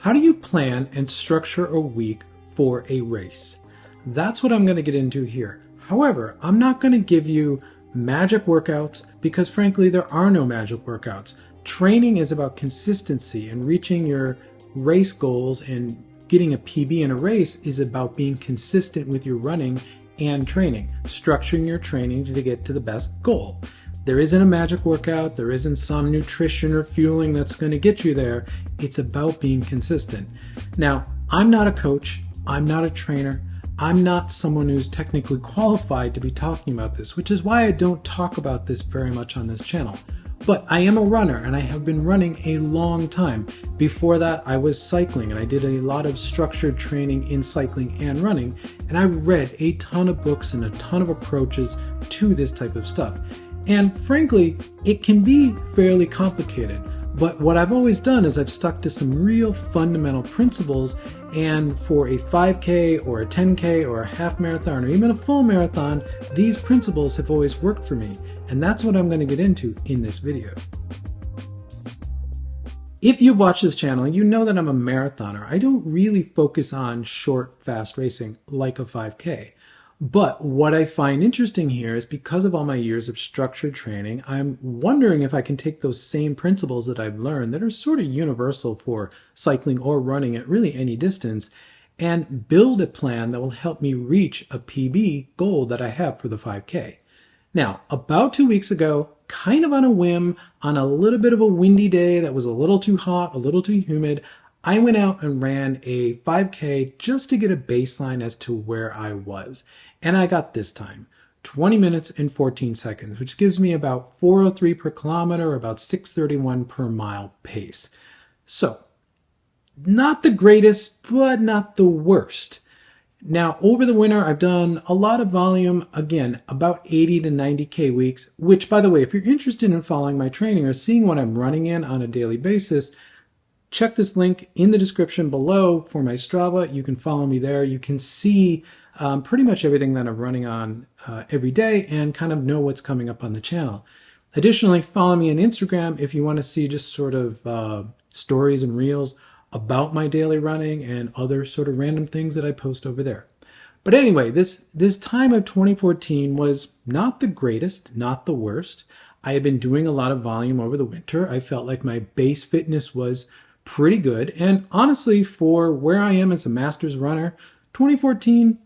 How do you plan and structure a week for a race? That's what I'm going to get into here. However, I'm not going to give you magic workouts because frankly, there are no magic workouts. Training is about consistency, and reaching your race goals and getting a PB in a race is about being consistent with your running and training, structuring your training to get to the best goal. There isn't a magic workout, there isn't some nutrition or fueling that's going to get you there. It's about being consistent. Now, I'm not a coach, I'm not a trainer, I'm not someone who's technically qualified to be talking about this, which is why I don't talk about this very much on this channel. But I am a runner and I have been running a long time. Before that, I was cycling and I did a lot of structured training in cycling and running, and I read a ton of books and a ton of approaches to this type of stuff. And frankly, it can be fairly complicated. But what I've always done is I've stuck to some real fundamental principles, and for a 5K or a 10K or a half marathon or even a full marathon, these principles have always worked for me. And that's what I'm going to get into in this video. If you watch this channel, you know that I'm a marathoner. I don't really focus on short, fast racing like a 5K. But what I find interesting here is because of all my years of structured training, I'm wondering if I can take those same principles that I've learned that are sort of universal for cycling or running at really any distance and build a plan that will help me reach a PB goal that I have for the 5K. Now, about 2 weeks ago, kind of on a whim, on a little bit of a windy day that was a little too hot, a little too humid, I went out and ran a 5K just to get a baseline as to where I was. And I got this time, 20 minutes and 14 seconds, which gives me about 4:03 per kilometer, about 6:31 per mile pace. So, not the greatest, but not the worst. Now, over the winter, I've done a lot of volume, again, about 80 to 90K weeks, which, by the way, if you're interested in following my training or seeing what I'm running in on a daily basis, check this link in the description below for my Strava. You can follow me there. You can see pretty much everything that I'm running on every day and kind of know what's coming up on the channel. Additionally, follow me on Instagram if you want to see just sort of stories and reels about my daily running and other sort of random things that I post over there. But anyway, this time of 2014 was not the greatest, not the worst. I had been doing a lot of volume over the winter. I felt like my base fitness was pretty good. And honestly, for where I am as a masters runner, 2014,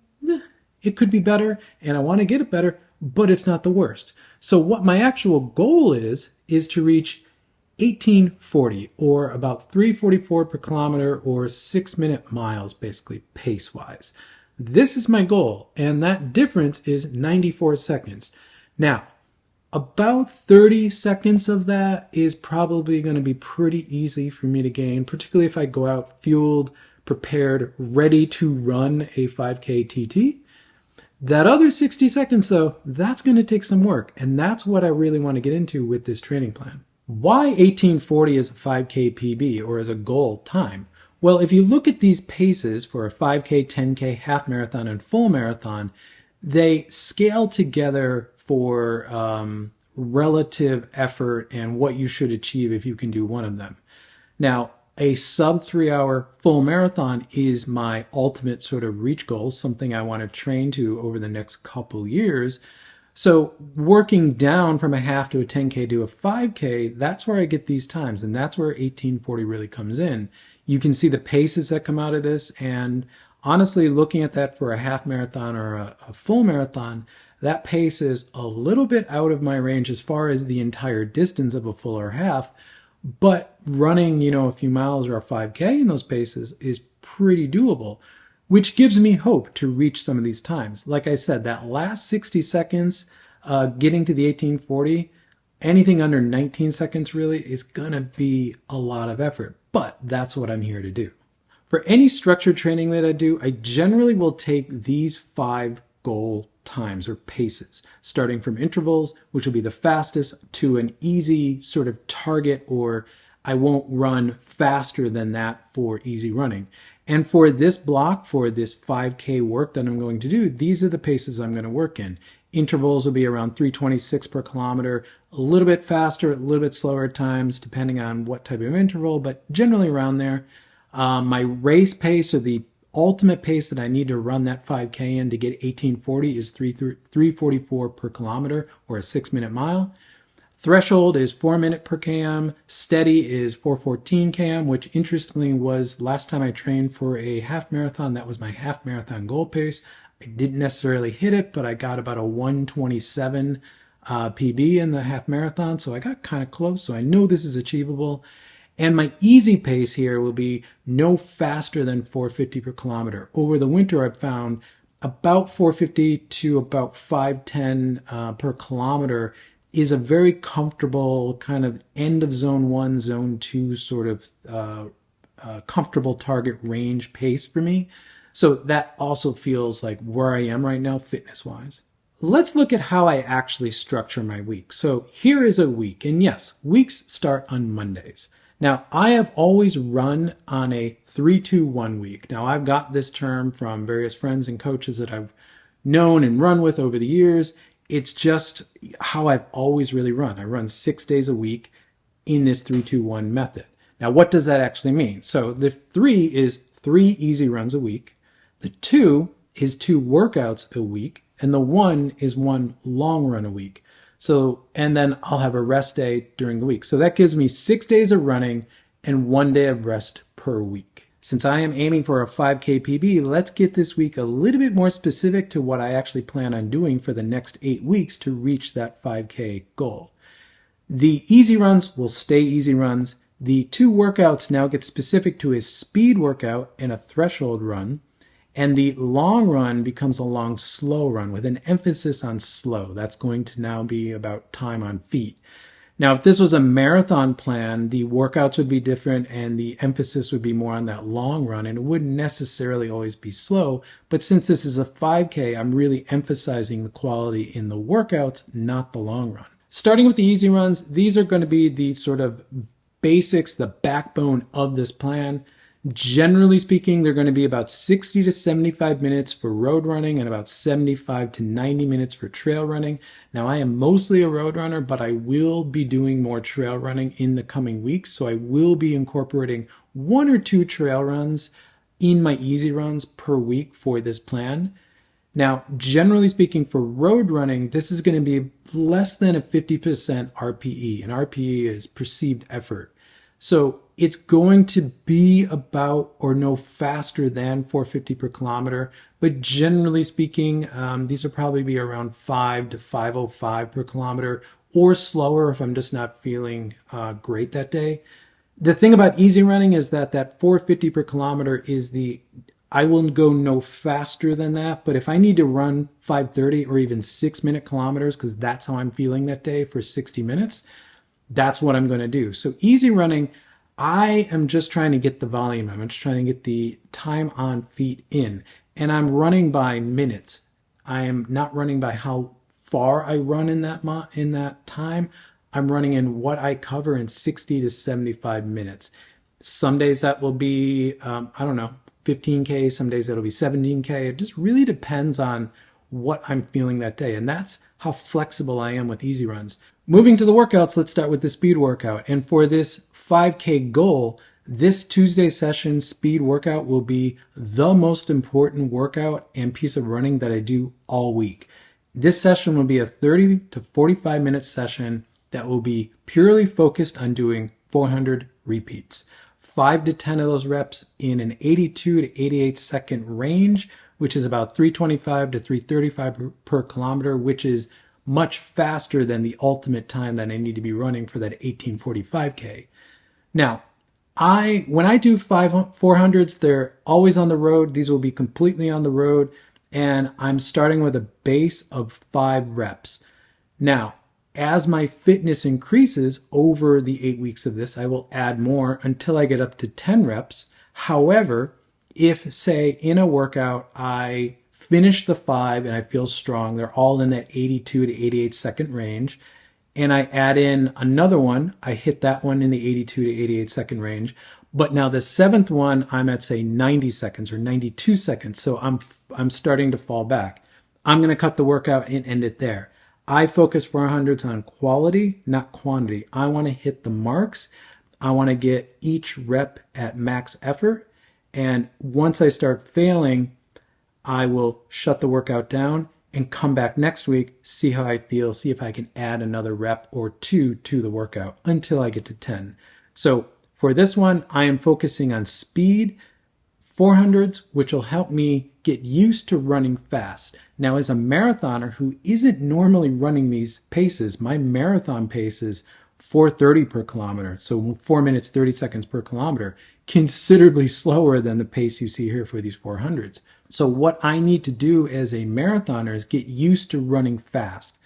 it could be better, and I want to get it better, but it's not the worst. So what my actual goal is to reach 1840, or about 3:44 per kilometer, or 6-minute miles, basically, pace-wise. This is my goal, and that difference is 94 seconds. Now, about 30 seconds of that is probably going to be pretty easy for me to gain, particularly if I go out fueled, prepared, ready to run a 5K TT. That other 60 seconds, though, that's going to take some work, and that's what I really want to get into with this training plan. Why 1840 as a 5K PB, or as a goal time? Well, if you look at these paces for a 5K, 10K, half marathon, and full marathon, they scale together for relative effort and what you should achieve if you can do one of them. Now, a sub 3-hour full marathon is my ultimate sort of reach goal, something I want to train to over the next couple years. So working down from a half to a 10K to a 5K, that's where I get these times, and that's where 1840 really comes in. You can see the paces that come out of this, and honestly, looking at that for a half marathon or a full marathon, that pace is a little bit out of my range as far as the entire distance of a full or half. But running, a few miles or a 5K in those paces is pretty doable, which gives me hope to reach some of these times. Like I said, that last 60 seconds, getting to the 1840, anything under 19 seconds really is going to be a lot of effort, but that's what I'm here to do. For any structured training that I do, I generally will take these 5 goal times or paces, starting from intervals, which will be the fastest, to an easy sort of target, or I won't run faster than that for easy running. And for this block, for this 5K work that I'm going to do, these are the paces I'm going to work in. Intervals will be around 326 per kilometer, a little bit faster, a little bit slower at times, depending on what type of interval, but generally around there. My race pace, or the ultimate pace that I need to run that 5K in to get 1840, is 344 per kilometer, or a 6-minute mile. Threshold is 4 minutes per km. Steady is 414 km, which interestingly was last time I trained for a half marathon. That was my half marathon goal pace. I didn't necessarily hit it, but I got about a 127 PB in the half marathon, so I got kind of close. So I know this is achievable. And my easy pace here will be no faster than 450 per kilometer. Over the winter, I've found about 450 to about 510 per kilometer is a very comfortable kind of end of zone 1, zone 2 sort of comfortable target range pace for me. So that also feels like where I am right now fitness-wise. Let's look at how I actually structure my week. So here is a week, and yes, weeks start on Mondays. Now, I have always run on a 3-2-1 week. Now, I've got this term from various friends and coaches that I've known and run with over the years. It's just how I've always really run. I run 6 days a week in this 3-2-1 method. Now, what does that actually mean? So the 3 is 3 easy runs a week. The 2 is 2 workouts a week. And the 1 is 1 long run a week. So, and then I'll have a rest day during the week. So that gives me 6 days of running and 1 day of rest per week. Since I am aiming for a 5K PB, let's get this week a little bit more specific to what I actually plan on doing for the next 8 weeks to reach that 5K goal. The easy runs will stay easy runs. The 2 workouts now get specific to a speed workout and a threshold run. And the long run becomes a long, slow run with an emphasis on slow. That's going to now be about time on feet. Now, if this was a marathon plan, the workouts would be different and the emphasis would be more on that long run, and it wouldn't necessarily always be slow. But since this is a 5K, I'm really emphasizing the quality in the workouts, not the long run. Starting with the easy runs, these are going to be the sort of basics, the backbone of this plan. Generally speaking, they're going to be about 60 to 75 minutes for road running and about 75 to 90 minutes for trail running. Now, I am mostly a road runner, but I will be doing more trail running in the coming weeks. So I will be incorporating 1 or 2 trail runs in my easy runs per week for this plan. Now, generally speaking, for road running, this is going to be less than a 50% RPE, and RPE is perceived effort. So it's going to be about or no faster than 450 per kilometer, but generally speaking, these will probably be around 5 to 505 per kilometer, or slower if I'm just not feeling great that day. The thing about easy running is that 450 per kilometer is I will go no faster than that, but if I need to run 530 or even 6-minute kilometers, because that's how I'm feeling that day for 60 minutes, that's what I'm going to do. So easy running, I am just trying to get the volume. I'm just trying to get the time on feet in, and I'm running by minutes. I am not running by how far I run in that time. I'm running in what I cover in 60 to 75 minutes. Some days that will be, 15K. Some days that'll be 17K. It just really depends on what I'm feeling that day. And that's how flexible I am with easy runs. Moving to the workouts, let's start with the speed workout. And for this 5K goal, this Tuesday session speed workout will be the most important workout and piece of running that I do all week. This session will be a 30 to 45 minute session that will be purely focused on doing 400 repeats. 5 to 10 of those reps in an 82 to 88 second range, which is about 325 to 335 per kilometer, which is much faster than the ultimate time that I need to be running for that 1845K. Now, when I do 400s, they're always on the road. These will be completely on the road, and I'm starting with a base of 5 reps. Now, as my fitness increases over the 8 weeks of this, I will add more until I get up to 10 reps. However, if, say, in a workout, I finish the 5 and I feel strong, they're all in that 82 to 88 second range, and I add in another one, I hit that one in the 82 to 88 second range, but now the 7th one, I'm at, say, 90 seconds or 92 seconds, so I'm starting to fall back. I'm going to cut the workout and end it there. I focus 400s on quality, not quantity. I want to hit the marks. I want to get each rep at max effort, And once I start failing, I will shut the workout down and come back next week, see how I feel, see if I can add another rep or two to the workout until I get to 10. So for this one, I am focusing on speed, 400s, which will help me get used to running fast. Now, as a marathoner who isn't normally running these paces, my marathon pace is 4:30 per kilometer, so 4 minutes 30 seconds per kilometer, considerably slower than the pace you see here for these 400s. So what I need to do as a marathoner is get used to running fast.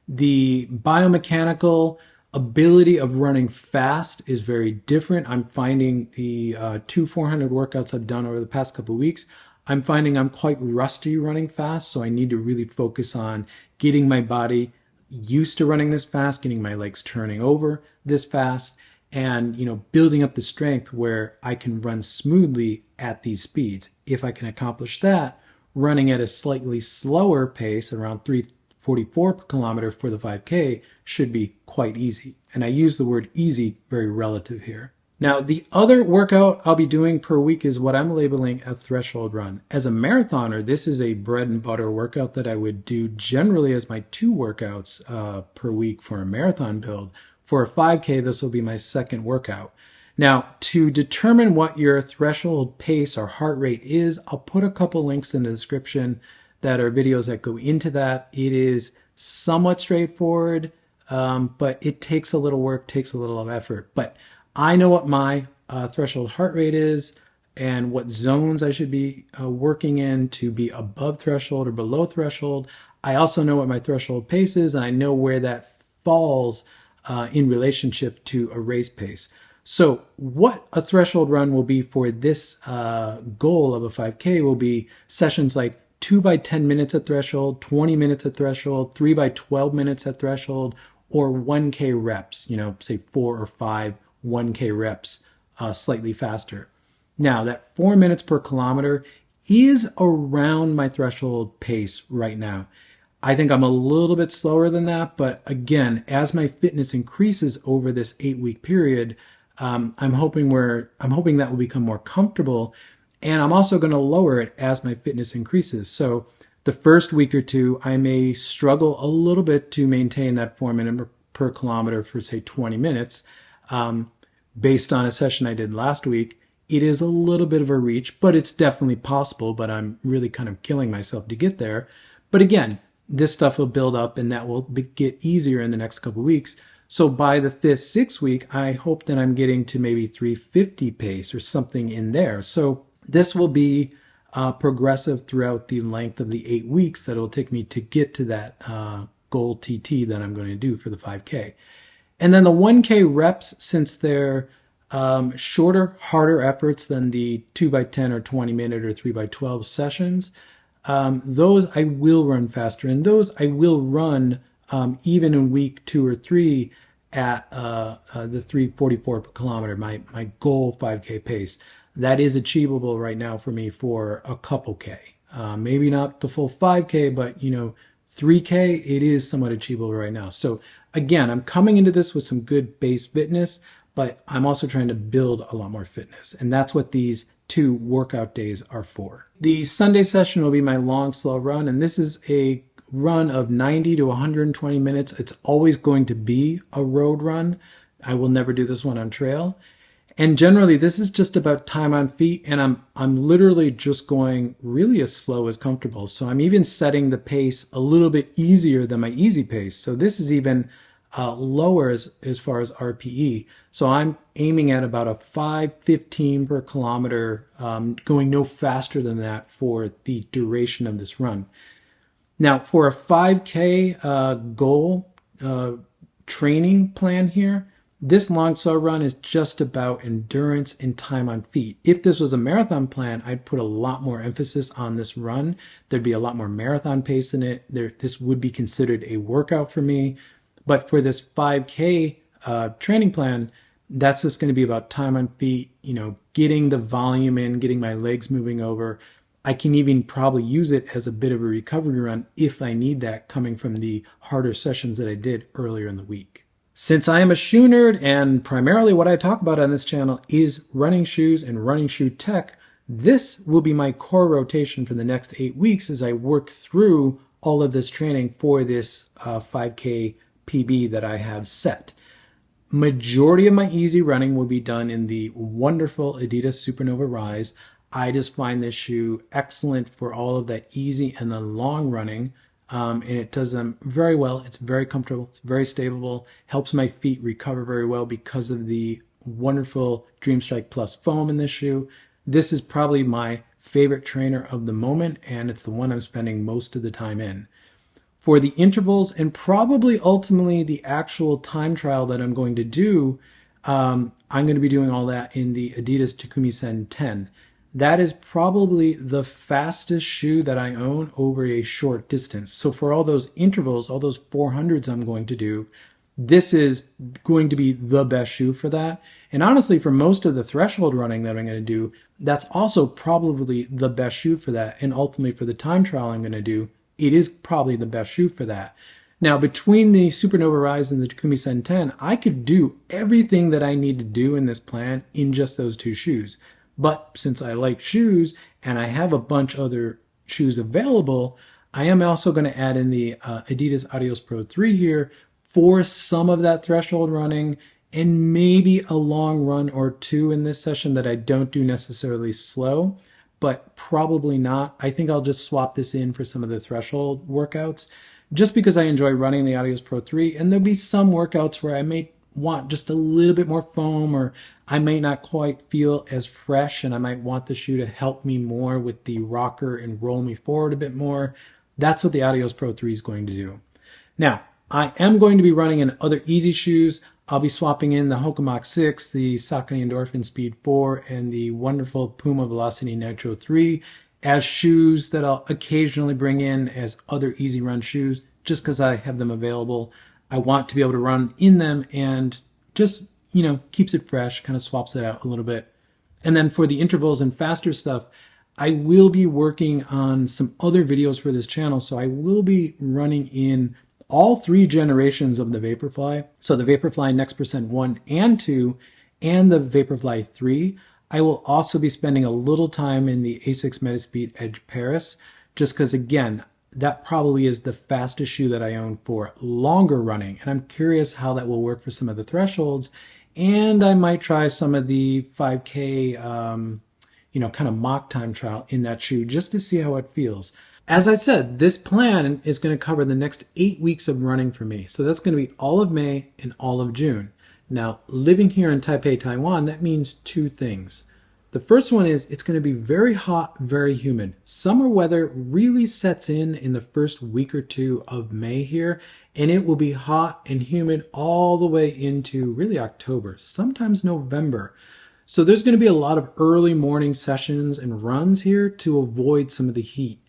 The biomechanical ability of running fast is very different. I'm finding the 400 workouts I've done over the past couple of weeks, I'm finding I'm quite rusty running fast, so I need to really focus on getting my body used to running this fast, getting my legs turning over this fast, and building up the strength where I can run smoothly at these speeds. If I can accomplish that, running at a slightly slower pace, around 3:44 per kilometer for the 5K, should be quite easy. And I use the word easy very relative here. Now, the other workout I'll be doing per week is what I'm labeling a threshold run. As a marathoner, this is a bread and butter workout that I would do generally as my 2 workouts per week for a marathon build. For a 5K, this will be my second workout. Now, to determine what your threshold pace or heart rate is, I'll put a couple links in the description that are videos that go into that. It is somewhat straightforward, but it takes a little work, takes a little effort. But I know what my threshold heart rate is and what zones I should be working in to be above threshold or below threshold. I also know what my threshold pace is, and I know where that falls in relationship to a race pace. So what a threshold run will be for this goal of a 5K will be sessions like 2 by 10 minutes at threshold, 20 minutes at threshold, 3 by 12 minutes at threshold, or 1K reps, say 4 or 5 1K reps slightly faster. Now, that 4 minutes per kilometer is around my threshold pace right now. I think I'm a little bit slower than that, but again, as my fitness increases over this 8-week period, I'm hoping that will become more comfortable, and I'm also going to lower it as my fitness increases. So the first week or two, I may struggle a little bit to maintain that 4 minute per kilometer for say 20 minutes. Based on a session I did last week, it is a little bit of a reach, but it's definitely possible, but I'm really kind of killing myself to get there. But again, this stuff will build up and that will get easier in the next couple of weeks. So by the 5th, 6th week, I hope that I'm getting to maybe 350 pace or something in there. So this will be progressive throughout the length of the 8 weeks that it'll take me to get to that goal TT that I'm going to do for the 5K. And then the 1K reps, since they're shorter, harder efforts than the 2 by 10 or 20 minute or 3 by 12 sessions, those I will run faster. And those I will run even in week 2 or 3 at the 3:44 per kilometer, my goal 5K pace. That is achievable right now for me for a couple K. Maybe not the full 5K, but 3K, it is somewhat achievable right now. So again, I'm coming into this with some good base fitness, but I'm also trying to build a lot more fitness. And that's what these 2 workout days are for. The Sunday session will be my long, slow run. And this is a run of 90 to 120 minutes. It's always going to be a road run. I will never do this one on trail. And generally, this is just about time on feet, and I'm literally just going really as slow as comfortable. So I'm even setting the pace a little bit easier than my easy pace. So this is even lower as far as RPE. So I'm aiming at about a 5:15 per kilometer, going no faster than that for the duration of this run. Now, for a 5K goal training plan here, this long slow run is just about endurance and time on feet. If this was a marathon plan, I'd put a lot more emphasis on this run. There'd be a lot more marathon pace in it. This would be considered a workout for me. But for this 5K training plan, that's just going to be about time on feet, getting the volume in, getting my legs moving over. I can even probably use it as a bit of a recovery run if I need that, coming from the harder sessions that I did earlier in the week. Since I am a shoe nerd and primarily what I talk about on this channel is running shoes and running shoe tech, This will be my core rotation for the next 8 weeks as I work through all of this training for this 5K PB that I have set. Majority of my easy running will be done in the wonderful Adidas Supernova Rise. I just find this shoe excellent for all of that easy and the long running, and it does them very well. It's very comfortable, it's very stable, helps my feet recover very well because of the wonderful Dreamstrike Plus foam in this shoe. This is probably my favorite trainer of the moment, and it's the one I'm spending most of the time in. For the intervals and probably ultimately the actual time trial that I'm going to do, I'm going to be doing all that in the Adidas Takumi Sen 10. That is probably the fastest shoe that I own over a short distance. So for all those intervals, all those 400s I'm going to do, this is going to be the best shoe for that. And honestly, for most of the threshold running that I'm going to do, that's also probably the best shoe for that. And ultimately for the time trial I'm going to do, it is probably the best shoe for that. Now, between the Supernova Rise and the Takumi Sen 10, I could do everything that I need to do in this plan in just those two shoes. But since I like shoes and I have a bunch other shoes available, I am also going to add in the Adidas Adios Pro 3 here for some of that threshold running and maybe a long run or two in this session that I don't do necessarily slow, but probably not. I think I'll just swap this in for some of the threshold workouts just because I enjoy running the Adios Pro 3, and there'll be some workouts where I may want just a little bit more foam, or I may not quite feel as fresh and I might want the shoe to help me more with the rocker and roll me forward a bit more. That's what the Adios Pro 3 is going to do. Now, I am going to be running in other easy shoes. I'll be swapping in the Hoka Mach 6, the Saucony Endorphin Speed 4, and the wonderful Puma Velocity Nitro 3 as shoes that I'll occasionally bring in as other easy run shoes just because I have them available. I want to be able to run in them and just, keeps it fresh, kind of swaps it out a little bit. And then for the intervals and faster stuff, I will be working on some other videos for this channel. So I will be running in all 3 generations of the Vaporfly. So the Vaporfly Next Percent 1 and 2 and the Vaporfly 3. I will also be spending a little time in the Asics Metaspeed Edge Paris, just because, again, that probably is the fastest shoe that I own for longer running. And I'm curious how that will work for some of the thresholds. And I might try some of the 5K, kind of mock time trial in that shoe just to see how it feels. As I said, this plan is going to cover the next 8 weeks of running for me. So that's going to be all of May and all of June. Now, living here in Taipei, Taiwan, that means 2 things. The first one is it's going to be very hot, very humid. Summer weather really sets in the first week or 2 of May here, and it will be hot and humid all the way into really October, sometimes November. So there's going to be a lot of early morning sessions and runs here to avoid some of the heat.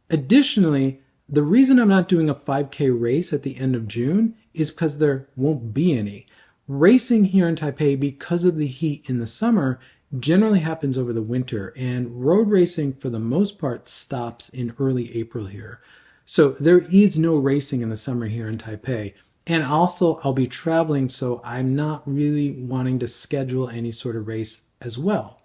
Additionally, the reason I'm not doing a 5K race at the end of June is because there won't be any. Racing here in Taipei, because of the heat in the summer, generally happens over the winter, and road racing for the most part stops in early April here. So there is no racing in the summer here in Taipei. And also I'll be traveling, so I'm not really wanting to schedule any sort of race as well.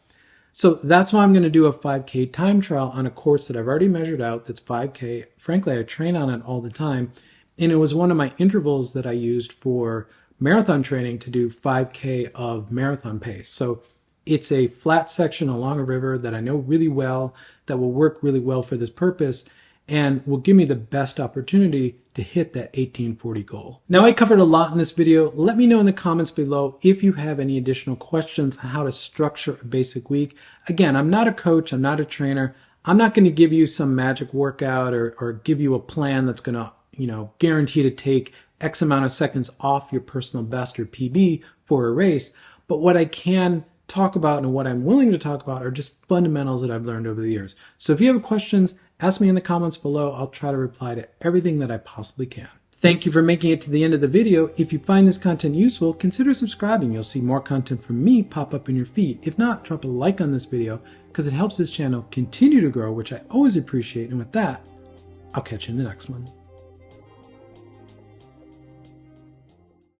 So that's why I'm going to do a 5K time trial on a course that I've already measured out that's 5K. Frankly, I train on it all the time. And it was one of my intervals that I used for marathon training to do 5K of marathon pace. So it's a flat section along a river that I know really well, that will work really well for this purpose, and will give me the best opportunity to hit that 1840 goal. Now, I covered a lot in this video. Let me know in the comments below if you have any additional questions on how to structure a basic week. Again, I'm not a coach, I'm not a trainer. I'm not going to give you some magic workout or give you a plan that's going to, guarantee to take X amount of seconds off your personal best or PB for a race. But what I can talk about and what I'm willing to talk about are just fundamentals that I've learned over the years. So if you have questions, ask me in the comments below. I'll try to reply to everything that I possibly can. Thank you for making it to the end of the video. If you find this content useful, consider subscribing. You'll see more content from me pop up in your feed. If not, drop a like on this video because it helps this channel continue to grow, which I always appreciate. And with that, I'll catch you in the next one.